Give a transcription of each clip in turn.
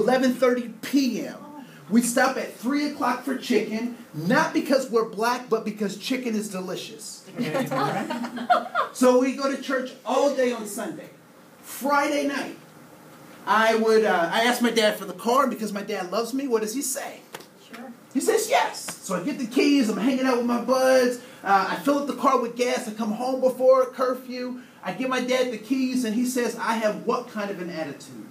11:30 p.m. We stop at 3 o'clock for chicken, not because we're black, but because chicken is delicious. So we go to church all day on Sunday. Friday night, I asked my dad for the car, and because my dad loves me, what does he say? Sure. He says yes. So I get the keys, I'm hanging out with my buds, I fill up the car with gas, I come home before curfew, I give my dad the keys, and he says, I have what kind of an attitude?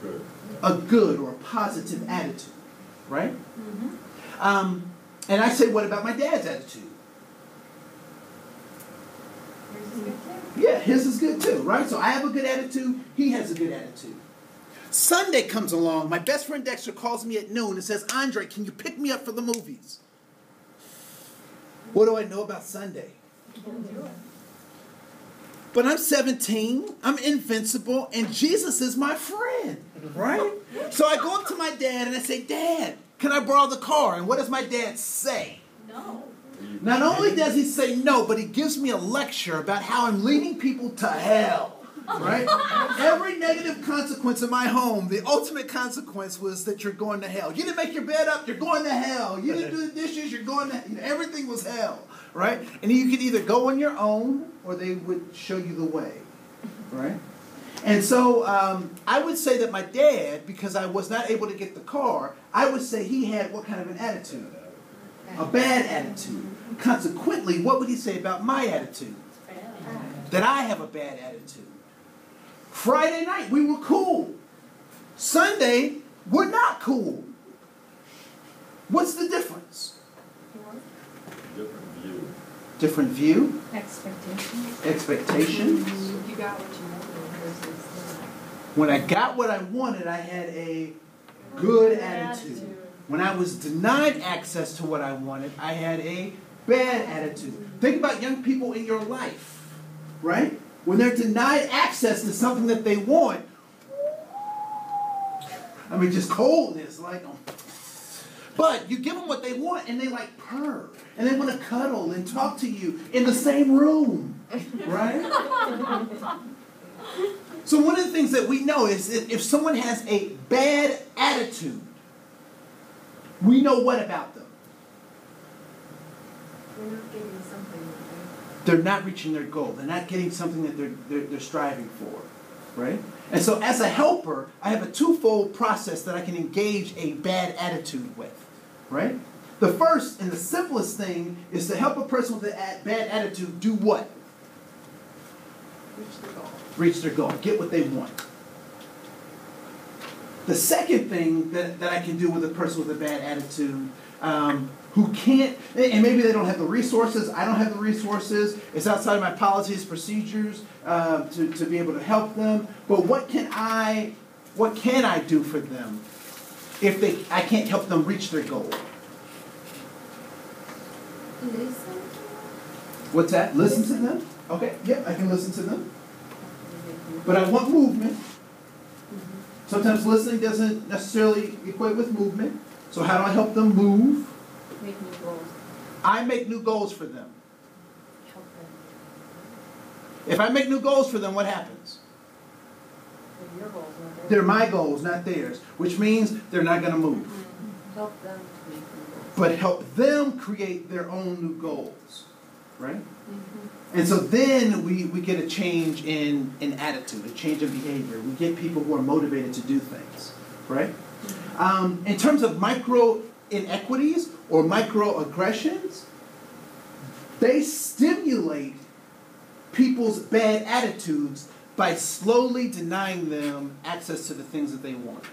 Good. A good or a positive attitude, right? Mm-hmm. And I say, what about my dad's attitude? Yours is good too. Yeah, his is good too, right? So I have a good attitude, he has a good attitude. Sunday comes along, my best friend Dexter calls me at noon and says, Andre, can you pick me up for the movies? What do I know about Sunday? Don't do it. But I'm 17, I'm invincible, and Jesus is my friend, right? So I go up to my dad and I say, Dad, can I borrow the car? And what does my dad say? No. Not only does he say no, but he gives me a lecture about how I'm leading people to hell, right? Every negative consequence in my home, the ultimate consequence was that you're going to hell. You didn't make your bed up, you're going to hell. You didn't do the dishes, you're going to hell. Everything was hell, right? And you could either go on your own or they would show you the way, right? And so I would say that my dad, because I was not able to get the car, I would say he had what kind of an attitude? A bad attitude. Consequently, what would he say about my attitude? That I have a bad attitude. Friday night, we were cool. Sunday, we're not cool. What's the difference? Different view. Different view? Expectations. Expectations. You got what you wanted versus When I got what I wanted, I had a good attitude. When I was denied access to what I wanted, I had a bad attitude. Think about young people in your life, right? When they're denied access to something that they want, I mean, just coldness, like, but you give them what they want and they like purr and they want to cuddle and talk to you in the same room, right? So one of the things that we know is that if someone has a bad attitude, we know what about them? They're not getting something. They're not reaching their goal. They're not getting something that they're striving for, right? And so as a helper, I have a twofold process that I can engage a bad attitude with, right? The first and the simplest thing is to help a person with a bad attitude do what? Reach their goal. Reach their goal. Get what they want. The second thing that I can do with a person with a bad attitude who can't, and maybe they don't have the resources, I don't have the resources, it's outside of my policies, procedures to be able to help them, but what can I do for them if I can't help them reach their goal? Listen. What's that? Listen to them? Okay, yeah, I can listen to them. But I want movement. Sometimes listening doesn't necessarily equate with movement. So how do I help them move? Make new goals. I make new goals for them. Help them. If I make new goals for them, what happens? They're your goals, not theirs. They're my goals, not theirs, which means they're not going to move. Help them to make new goals. But help them create their own new goals, right? Mm-hmm. And so then we get a change in attitude, a change in behavior. We get people who are motivated to do things, right? In terms of micro-inequities or microaggressions, they stimulate people's bad attitudes by slowly denying them access to the things that they want.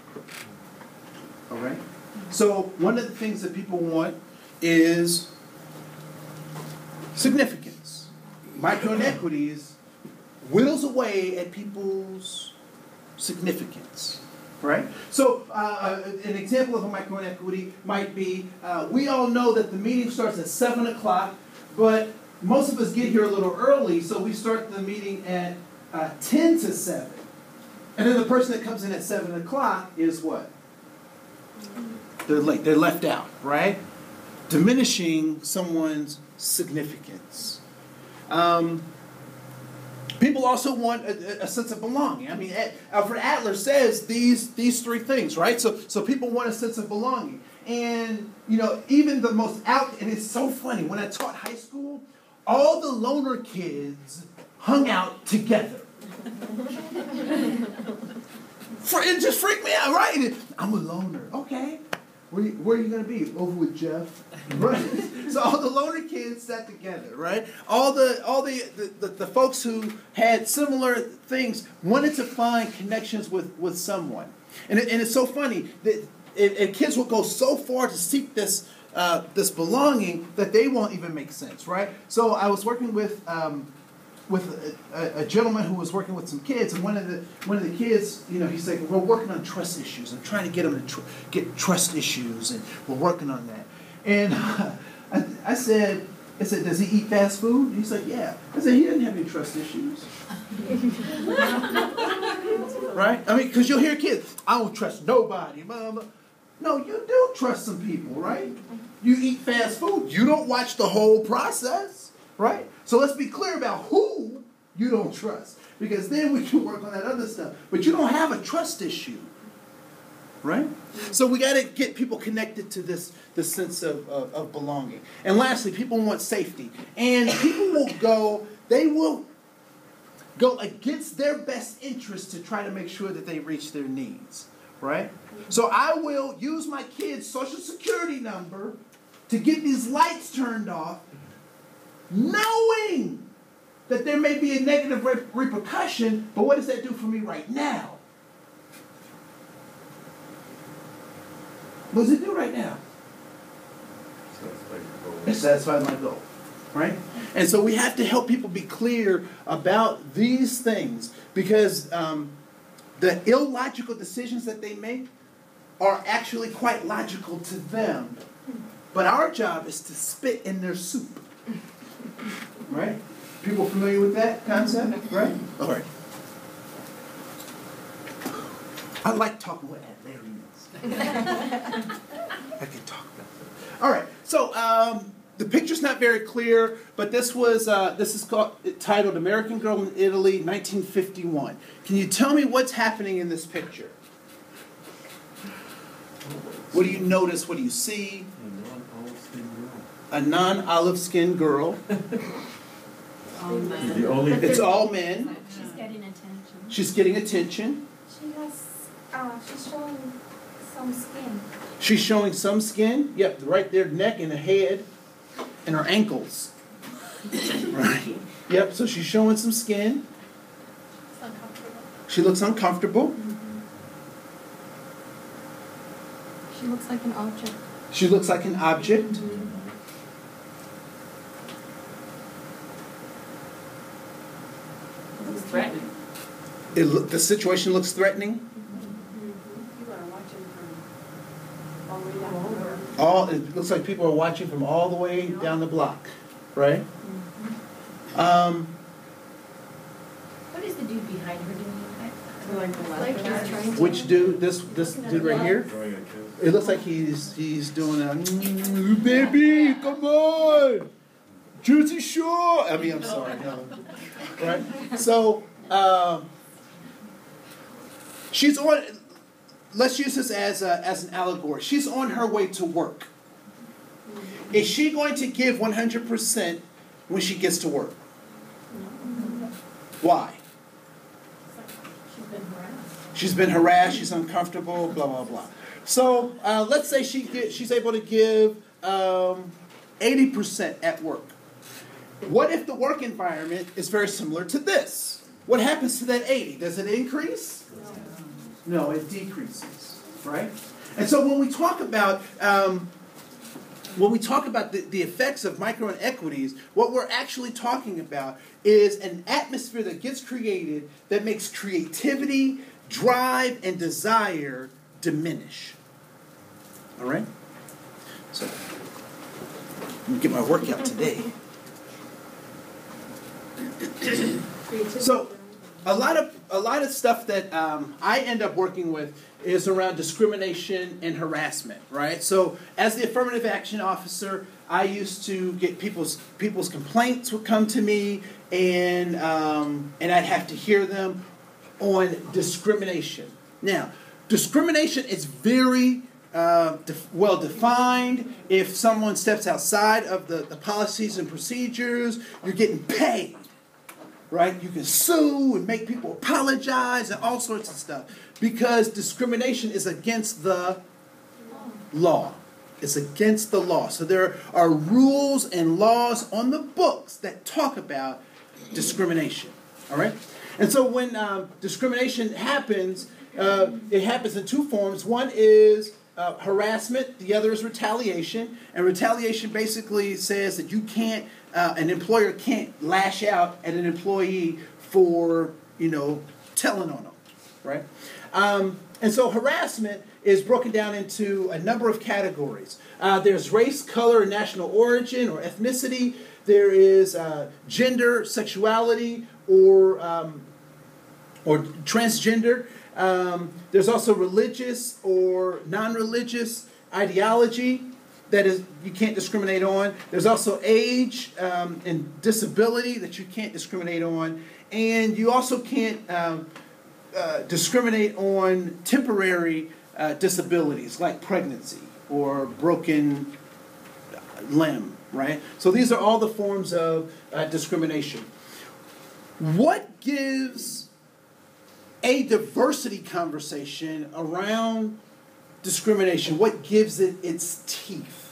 All right? So one of the things that people want is significance. Microinequities whittles away at people's significance, right? So an example of a microinequity might be, we all know that the meeting starts at 7 o'clock, but most of us get here a little early, so we start the meeting at 10 to 7. And then the person that comes in at 7 o'clock is what? They're late. They're left out, right? Diminishing someone's significance. People also want a sense of belonging. I mean, Alfred Adler says these three things, right? So people want a sense of belonging. And, you know, even the most and it's so funny, when I taught high school, all the loner kids hung out together. It just freaked me out, right? I'm a loner. Okay. Where are you going to be? Over with Jeff. Right? So all the loner kids sat together, right? All the folks who had similar things wanted to find connections with someone. And it's so funny that and kids will go so far to seek this belonging that they won't even make sense, right? So I was working with a gentleman who was working with some kids, and one of the kids, you know, he's like, we're working on trust issues. I'm trying to get them to get trust issues, and we're working on that. And I said, does he eat fast food? And he's like, yeah. I said, he doesn't have any trust issues. Right? I mean, because you'll hear kids, I don't trust nobody, mama. No, you do trust some people, right? You eat fast food. You don't watch the whole process, right? So let's be clear about who you don't trust, because then we can work on that other stuff. But you don't have a trust issue, right? So we got to get people connected to this sense of belonging. And lastly, people want safety. And people will go against their best interest to try to make sure that they reach their needs, right? So I will use my kid's social security number to get these lights turned off, knowing that there may be a negative repercussion, but what does that do for me right now? What does it do right now? It satisfies my goal, right? And so we have to help people be clear about these things, because the illogical decisions that they make are actually quite logical to them. But our job is to spit in their soup. Right? People familiar with that concept? Right? All right. I like talking with Atlarians. I can talk about that. All right. So the picture's not very clear, but this is titled American Girl in Italy, 1951. Can you tell me what's happening in this picture? What do you notice? What do you see? A non-olive skinned girl. It's all men. She's getting attention. She's getting attention. She's showing some skin. She's showing some skin. Yep, right there, neck and the head and her ankles. Right. Yep, so she's showing some skin. It's uncomfortable. She looks uncomfortable. Mm-hmm. She looks like an object. She looks like an object. Mm-hmm. Threatening. The situation looks threatening. People are watching from all the way down. It looks like people are watching from all the way down the block, right? What is the dude behind her doing? Like the Like he's trying to... Which dude? This dude right here? It looks like he's doing a baby, come on, Jersey Shore. I mean, I'm sorry, no, right? So she's on. Let's use this as an allegory. She's on her way to work. Is she going to give 100% when she gets to work? Why? She's been harassed. She's uncomfortable. Blah blah blah. So let's say she's able to give 80% at work. What if the work environment is very similar to this? What happens to that 80? Does it increase? No, it decreases. Right? And so when we talk about the effects of microinequities, what we're actually talking about is an atmosphere that gets created that makes creativity, drive, and desire diminish. All right? So, let me get my workout today. So, a lot of stuff that I end up working with is around discrimination and harassment, right? So as the affirmative action officer, I used to get people's complaints would come to me, and I'd have to hear them on discrimination. Now, discrimination is very well defined. If someone steps outside of the policies and procedures, you're getting paid. Right? You can sue and make people apologize and all sorts of stuff because discrimination is against the law. It's against the law. So there are rules and laws on the books that talk about discrimination. All right? And so when discrimination happens, it happens in two forms. One is harassment. The other is retaliation. And retaliation basically says that you can't, an employer can't lash out at an employee for, telling on them, right? And so harassment is broken down into a number of categories. There's race, color, national origin, or ethnicity. There is gender, sexuality, or transgender. There's also religious or non-religious ideology that is you can't discriminate on. There's also age and disability that you can't discriminate on. And you also can't discriminate on temporary disabilities like pregnancy or broken limb, right? So these are all the forms of discrimination. What gives a diversity conversation around discrimination? What gives it its teeth?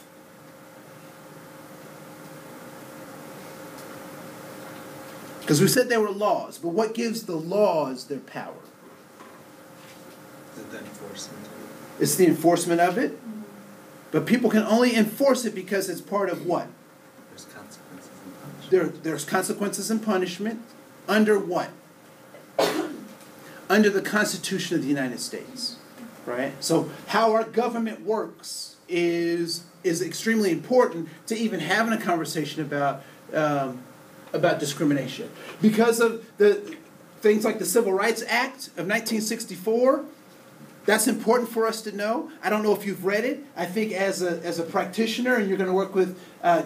Because we said there were laws, but what gives the laws their power? The enforcement of it. It's the enforcement of it? But people can only enforce it because it's part of what? There's consequences and punishment. There's consequences and punishment. Under what? Under the Constitution of the United States. Right? So how our government works is extremely important to even having a conversation about discrimination. Because of the things like the Civil Rights Act of 1964, that's important for us to know. I don't know if you've read it. I think as a practitioner and you're going to work with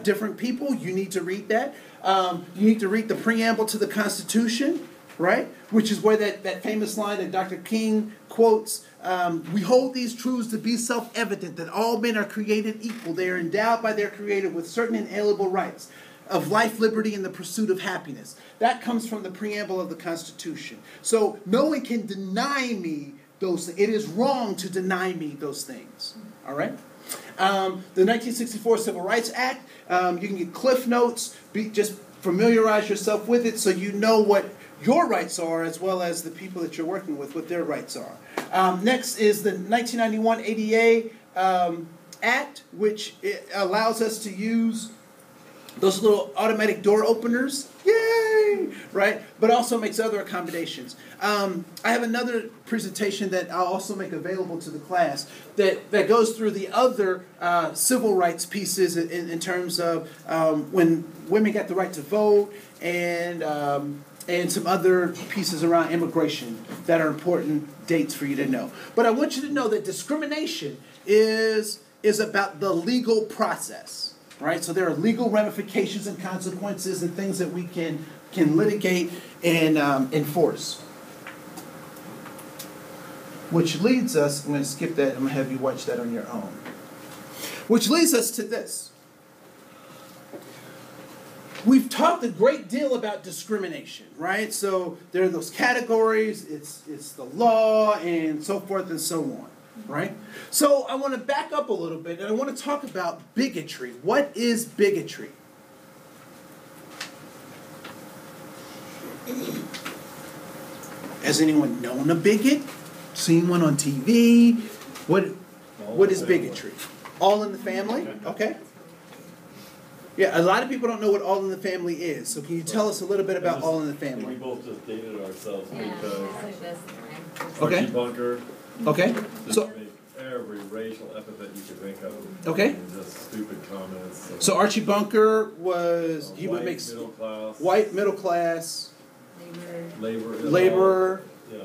different people, you need to read that. You need to read the preamble to the Constitution, right? Which is where that famous line that Dr. King quotes, we hold these truths to be self-evident, that all men are created equal. They are endowed by their Creator with certain inalienable rights of life, liberty, and the pursuit of happiness. That comes from the preamble of the Constitution. So no one can deny me those things. It is wrong to deny me those things. All right? The 1964 Civil Rights Act, you can get cliff notes, just familiarize yourself with it so you know what your rights are as well as the people that you're working with, what their rights are. Next is the 1991 ADA Act, which allows us to use those little automatic door openers, yay, right? But also makes other accommodations. I have another presentation that I'll also make available to the class that goes through the other civil rights pieces in terms of when women got the right to vote and some other pieces around immigration that are important dates for you to know. But I want you to know that discrimination is about the legal process. Right? So there are legal ramifications and consequences and things that we can litigate and enforce. Which leads us, I'm going to skip that, I'm going to have you watch that on your own. Which leads us to this. We've talked a great deal about discrimination, right? So there are those categories, it's the law and so forth and so on. Right? So I want to back up a little bit and I want to talk about bigotry. What is bigotry? Has anyone known a bigot? Seen one on TV? What is bigotry? All in the family? Okay. Yeah, a lot of people don't know what All in the Family is. So can you tell us a little bit about All in the Family? We both just dated ourselves because Okay. Archie Bunker. Okay. So every racial epithet you could think of. Okay. And just stupid comments. So Archie Bunker was he would make middle class. white middle class. laborer, Yeah.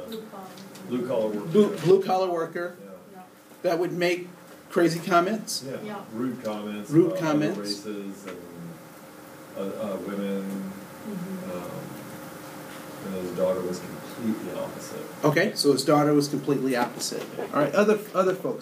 Blue collar worker. blue collar worker, Yeah. that would make crazy comments. Yeah. Yeah. Rude comments. Rude about comments. other races and women. And his daughter was completely opposite. Okay, so his daughter was completely opposite. All right, other folks.